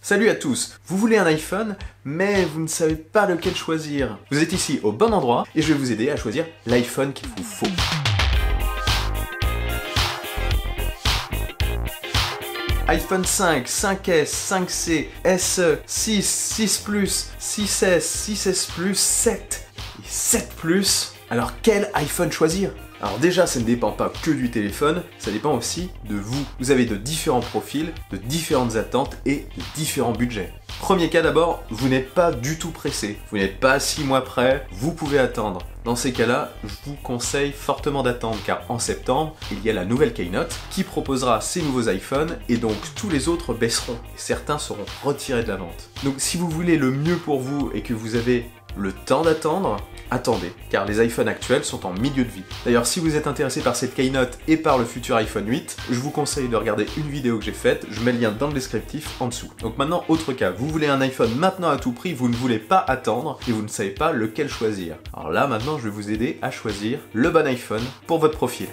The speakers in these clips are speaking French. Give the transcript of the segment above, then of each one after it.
Salut à tous, vous voulez un iPhone, mais vous ne savez pas lequel choisir. Vous êtes ici au bon endroit et je vais vous aider à choisir l'iPhone qu'il vous faut. iPhone 5, 5S, 5C, SE, 6, 6 Plus, 6S, 6S Plus, 7 et 7 Plus. Alors quel iPhone choisir ? Alors déjà, ça ne dépend pas que du téléphone, ça dépend aussi de vous. Vous avez de différents profils, de différentes attentes et de différents budgets. Premier cas d'abord, vous n'êtes pas du tout pressé. Vous n'êtes pas 6 mois près, vous pouvez attendre. Dans ces cas-là, je vous conseille fortement d'attendre car en septembre, il y a la nouvelle Keynote qui proposera ces nouveaux iPhones et donc tous les autres baisseront et certains seront retirés de la vente. Donc si vous voulez le mieux pour vous et que vous avez le temps d'attendre, attendez, car les iPhones actuels sont en milieu de vie. D'ailleurs, si vous êtes intéressé par cette Keynote et par le futur iPhone 8, je vous conseille de regarder une vidéo que j'ai faite, je mets le lien dans le descriptif en dessous. Donc maintenant, autre cas, vous voulez un iPhone maintenant à tout prix, vous ne voulez pas attendre et vous ne savez pas lequel choisir. Alors là, maintenant, je vais vous aider à choisir le bon iPhone pour votre profil.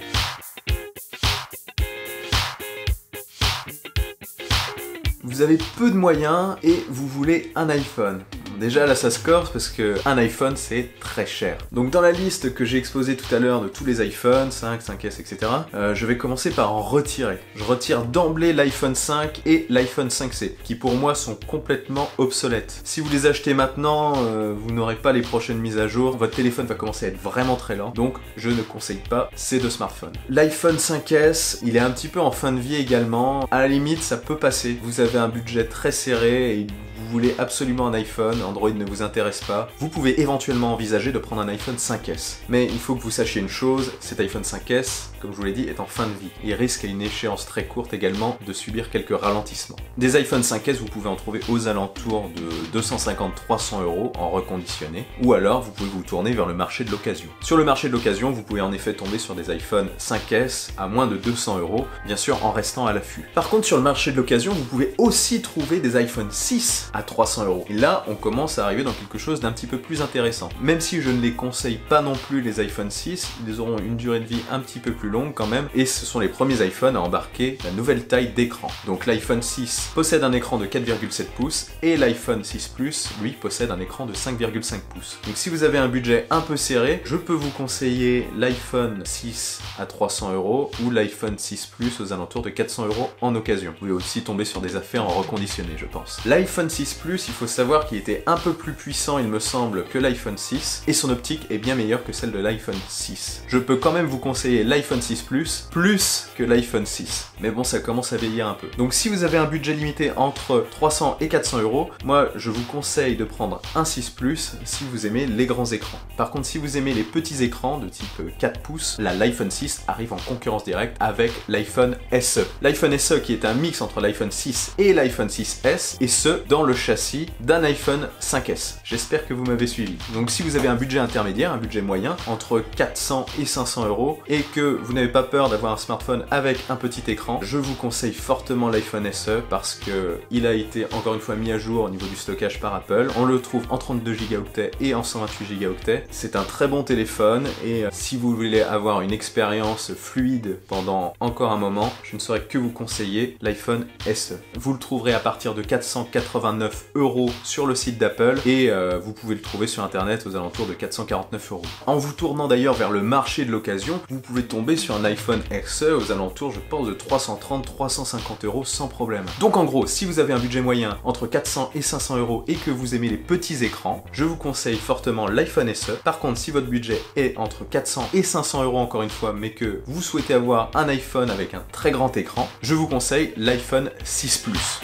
Vous avez peu de moyens et vous voulez un iPhone. Déjà là ça se corse parce qu'un iPhone c'est très cher. Donc dans la liste que j'ai exposée tout à l'heure de tous les iPhones, 5, 5S, etc. Je vais commencer par en retirer. Je retire d'emblée l'iPhone 5 et l'iPhone 5C qui pour moi sont complètement obsolètes. Si vous les achetez maintenant, vous n'aurez pas les prochaines mises à jour. Votre téléphone va commencer à être vraiment très lent. Donc je ne conseille pas ces deux smartphones. L'iPhone 5S, il est un petit peu en fin de vie également. À la limite ça peut passer. Vous avez un budget très serré et vous voulez absolument un iPhone, Android ne vous intéresse pas, vous pouvez éventuellement envisager de prendre un iPhone 5S. Mais il faut que vous sachiez une chose, cet iPhone 5S, comme je vous l'ai dit, est en fin de vie. Il risque à une échéance très courte également de subir quelques ralentissements. Des iPhone 5S, vous pouvez en trouver aux alentours de 250-300 € en reconditionné, ou alors vous pouvez vous tourner vers le marché de l'occasion. Sur le marché de l'occasion, vous pouvez en effet tomber sur des iPhone 5S à moins de 200 €, bien sûr en restant à l'affût. Par contre, sur le marché de l'occasion, vous pouvez aussi trouver des iPhone 6 à 300 €. Et là, on commence à arriver dans quelque chose d'un petit peu plus intéressant. Même si je ne les conseille pas non plus les iPhone 6, ils auront une durée de vie un petit peu plus longue quand même, et ce sont les premiers iPhones à embarquer la nouvelle taille d'écran. Donc l'iPhone 6 possède un écran de 4,7 pouces, et l'iPhone 6 Plus, lui, possède un écran de 5,5 pouces. Donc si vous avez un budget un peu serré, je peux vous conseiller l'iPhone 6 à 300 € ou l'iPhone 6 Plus aux alentours de 400 € en occasion. Vous pouvez aussi tomber sur des affaires en reconditionné, je pense. L'iPhone 6 Plus, il faut savoir qu'il était un peu plus puissant, il me semble, que l'iPhone 6, et son optique est bien meilleure que celle de l'iPhone 6. Je peux quand même vous conseiller l'iPhone 6 Plus, plus que l'iPhone 6. Mais bon, ça commence à vieillir un peu. Donc si vous avez un budget limité entre 300 et 400 €, moi, je vous conseille de prendre un 6 Plus si vous aimez les grands écrans. Par contre, si vous aimez les petits écrans de type 4 pouces, là, l'iPhone 6 arrive en concurrence directe avec l'iPhone SE. L'iPhone SE qui est un mix entre l'iPhone 6 et l'iPhone 6S, et ce, dans le châssis d'un iPhone 5S. J'espère que vous m'avez suivi. Donc si vous avez un budget intermédiaire, un budget moyen, entre 400 et 500 €, et que vous n'avez pas peur d'avoir un smartphone avec un petit écran, je vous conseille fortement l'iPhone SE parce que il a été encore une fois mis à jour au niveau du stockage par Apple. On le trouve en 32 Go et en 128 Go. C'est un très bon téléphone et si vous voulez avoir une expérience fluide pendant encore un moment, je ne saurais que vous conseiller l'iPhone SE. Vous le trouverez à partir de 489 € sur le site d'Apple et vous pouvez le trouver sur internet aux alentours de 449 €. En vous tournant d'ailleurs vers le marché de l'occasion, vous pouvez tomber sur un iPhone SE aux alentours, je pense, de 330-350 € sans problème. Donc en gros, si vous avez un budget moyen entre 400 et 500 € et que vous aimez les petits écrans, je vous conseille fortement l'iPhone SE. Par contre, si votre budget est entre 400 et 500 € encore une fois, mais que vous souhaitez avoir un iPhone avec un très grand écran, je vous conseille l'iPhone 6 Plus.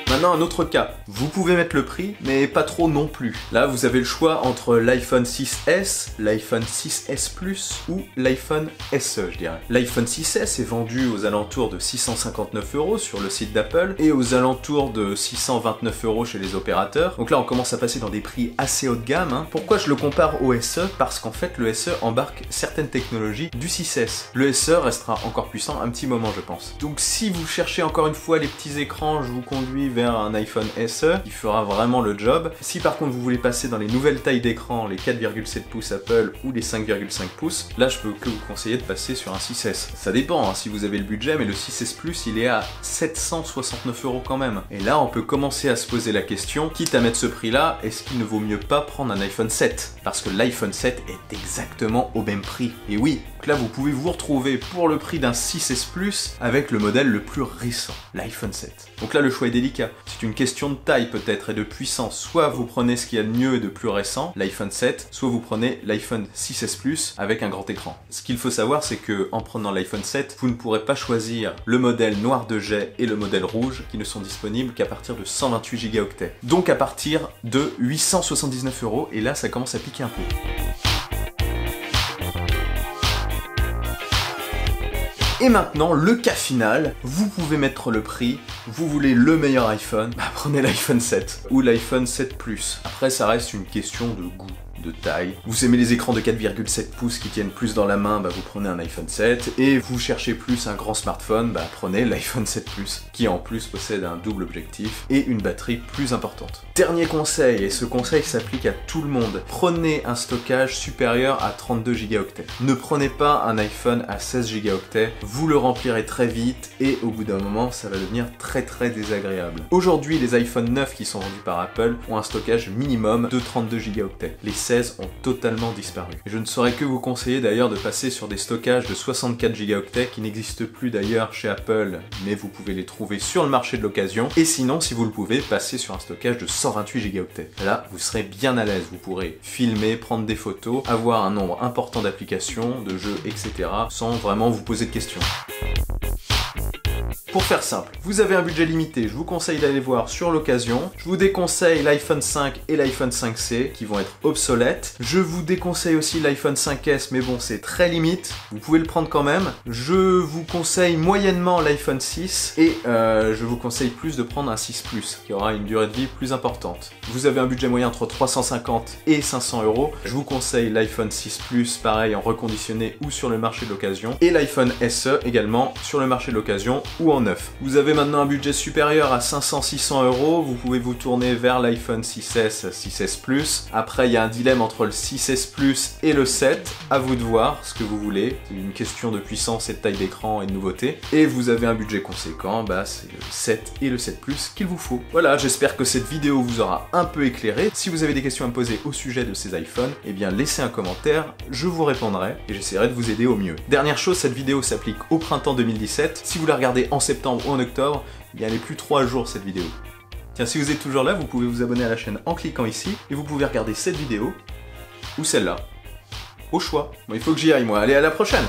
Maintenant, un autre cas. Vous pouvez mettre le prix, mais pas trop non plus. Là, vous avez le choix entre l'iPhone 6S, l'iPhone 6S Plus ou l'iPhone SE, je dirais. L'iPhone 6S est vendu aux alentours de 659 € sur le site d'Apple et aux alentours de 629 € chez les opérateurs. Donc là, on commence à passer dans des prix assez haut de gamme. Pourquoi je le compare au SE? Parce qu'en fait, le SE embarque certaines technologies du 6S. Le SE restera encore puissant un petit moment, je pense. Donc si vous cherchez encore une fois les petits écrans, je vous conduis vers un iPhone SE. SE qui fera vraiment le job. Si par contre vous voulez passer dans les nouvelles tailles d'écran, les 4,7 pouces Apple ou les 5,5 pouces, là je peux que vous conseiller de passer sur un 6S. Ça dépend hein, si vous avez le budget, mais le 6S Plus il est à 769 € quand même. Et là on peut commencer à se poser la question, quitte à mettre ce prix là, est-ce qu'il ne vaut mieux pas prendre un iPhone 7? Parce que l'iPhone 7 est exactement au même prix. Et oui, donc là vous pouvez vous retrouver pour le prix d'un 6S Plus avec le modèle le plus récent, l'iPhone 7. Donc là le choix est délicat, c'est une question de taille peut-être et de puissance. Soit vous prenez ce qu'il y a de mieux et de plus récent, l'iPhone 7, soit vous prenez l'iPhone 6S Plus avec un grand écran. Ce qu'il faut savoir c'est que en prenant l'iPhone 7, vous ne pourrez pas choisir le modèle noir de jet et le modèle rouge qui ne sont disponibles qu'à partir de 128 Go. Donc à partir de 879 € et là ça commence à piquer un peu. Et maintenant, le cas final, vous pouvez mettre le prix, vous voulez le meilleur iPhone, bah prenez l'iPhone 7 ou l'iPhone 7 Plus. Après, ça reste une question de goût, de taille. Vous aimez les écrans de 4,7 pouces qui tiennent plus dans la main, bah vous prenez un iPhone 7. Et vous cherchez plus un grand smartphone, bah prenez l'iPhone 7 Plus, qui en plus possède un double objectif et une batterie plus importante. Dernier conseil, et ce conseil s'applique à tout le monde, prenez un stockage supérieur à 32 Go. Ne prenez pas un iPhone à 16 Go, vous le remplirez très vite et au bout d'un moment ça va devenir très désagréable. Aujourd'hui les iPhone 9 qui sont vendus par Apple ont un stockage minimum de 32 Go. Les 16 ont totalement disparu. Et je ne saurais que vous conseiller d'ailleurs de passer sur des stockages de 64 Go qui n'existent plus d'ailleurs chez Apple, mais vous pouvez les trouver sur le marché de l'occasion. Et sinon, si vous le pouvez, passer sur un stockage de 128 Go. Là, vous serez bien à l'aise. Vous pourrez filmer, prendre des photos, avoir un nombre important d'applications, de jeux, etc. sans vraiment vous poser de questions. Pour faire simple, vous avez un budget limité, je vous conseille d'aller voir sur l'occasion. Je vous déconseille l'iPhone 5 et l'iPhone 5C qui vont être obsolètes. Je vous déconseille aussi l'iPhone 5S, mais bon, c'est très limite. Vous pouvez le prendre quand même. Je vous conseille moyennement l'iPhone 6 et je vous conseille plus de prendre un 6 Plus qui aura une durée de vie plus importante. Vous avez un budget moyen entre 350 et 500 €. Je vous conseille l'iPhone 6 Plus, pareil en reconditionné ou sur le marché de l'occasion. Et l'iPhone SE également sur le marché de l'occasion ou en neuf. Vous avez maintenant un budget supérieur à 500-600 €, vous pouvez vous tourner vers l'iPhone 6S, 6S Plus. Après, il y a un dilemme entre le 6S Plus et le 7, à vous de voir ce que vous voulez. C'est une question de puissance et de taille d'écran et de nouveauté. Et vous avez un budget conséquent, bah c'est le 7 et le 7 Plus qu'il vous faut. Voilà, j'espère que cette vidéo vous aura un peu éclairé. Si vous avez des questions à me poser au sujet de ces iPhones, eh bien laissez un commentaire, je vous répondrai et j'essaierai de vous aider au mieux. Dernière chose, cette vidéo s'applique au printemps 2017. Si vous la regardez en septembre ou en octobre, il n'y a plus 3 jours cette vidéo. Tiens, si vous êtes toujours là, vous pouvez vous abonner à la chaîne en cliquant ici, et vous pouvez regarder cette vidéo, ou celle-là, au choix. Bon, il faut que j'y aille moi, allez à la prochaine!